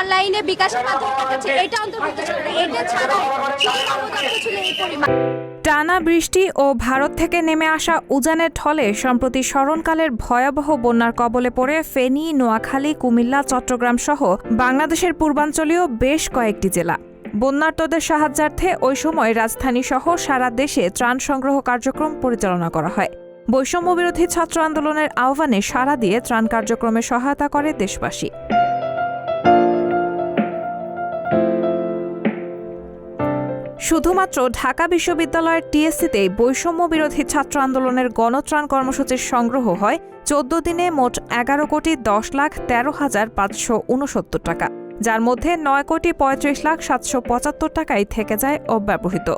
অনলাইনে বিকাশের মাধ্যমে পাঠাচ্ছে, এটা অন্তর্ভুক্ত ছিল না। এটা ছাড়াও অবদান ছিল এই পরিমাণ। টানা বৃষ্টি ও ভারত থেকে নেমে আসা উজানের ঢলে সম্প্রতি স্মরণকালের ভয়াবহ বন্যার কবলে পড়ে ফেনী, নোয়াখালী, কুমিল্লা, চট্টগ্রাম সহ বাংলাদেশের পূর্বাঞ্চলীয় বেশ কয়েকটি জেলা। বন্যার্তদের সাহায্যার্থে ওই সময় রাজধানী সহ সারা দেশে ত্রাণ সংগ্রহ কার্যক্রম পরিচালনা করা হয়। বৈষম্যবিরোধী ছাত্র আন্দোলনের আহ্বানে সাড়া দিয়ে ত্রাণ কার্যক্রমে সহায়তা করে দেশবাসী। শুধুমাত্র ঢাকা বিশ্ববিদ্যালয়ের টিএসসিতেই বৈষম্যবিরোধী ছাত্র আন্দোলনের গণত্রাণ কর্মসূচির সংগ্রহ হয় 14 দিনে মোট 11,13,13,569 টাকা, যার মধ্যে 9,35,775 টাকাই থেকে যায় অব্যবহৃত।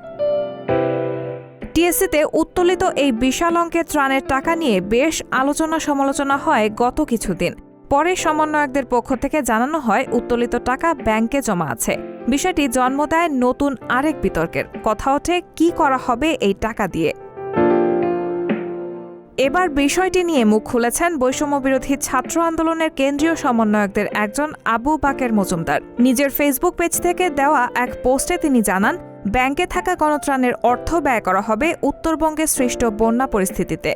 টিএসসিতে উত্তোলিত এই বিশাল অঙ্কের ত্রাণের টাকা নিয়ে বেশ আলোচনা সমালোচনা হয় গত কিছুদিন। পরে সমন্বয়কদের পক্ষ থেকে জানানো হয় উত্তোলিত টাকা ব্যাংকে জমা আছে। বিষয়টি জন্ম দেয় নতুন আরেক বিতর্কের। কথা ওঠে কি করা হবে এই টাকা দিয়ে। এবার বিষয়টি নিয়ে মুখ খুলেছেন বৈষম্যবিরোধী ছাত্র আন্দোলনের কেন্দ্রীয় সমন্বয়কদের একজন আবু বাকের মজুমদার। নিজের ফেসবুক পেজ থেকে দেওয়া এক পোস্টে তিনি জানান, ব্যাংকে থাকা গণত্রাণের অর্থ ব্যয় করা হবে উত্তরবঙ্গে সৃষ্ট বন্যা পরিস্থিতিতে।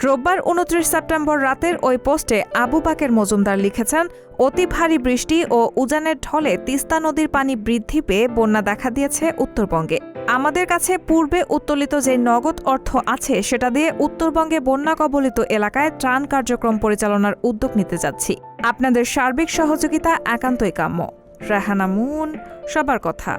রোববার 29 সেপ্টেম্বর রাতের ওই পোস্টে আবু বাকের মজুমদার লিখেছেন, অতি ভারী বৃষ্টি ও উজানের ঢলে তিস্তা নদীর পানি বৃদ্ধি পেয়ে বন্যা দেখা দিয়েছে উত্তরবঙ্গে। আমাদের কাছে পূর্বে উত্তোলিত যে নগদ অর্থ আছে সেটা দিয়ে উত্তরবঙ্গে বন্যা কবলিত এলাকায় ত্রাণ কার্যক্রম পরিচালনার উদ্যোগ নিতে যাচ্ছি। আপনাদের সার্বিক সহযোগিতা একান্তই কাম্য। রাহানা মুন, সবার কথা।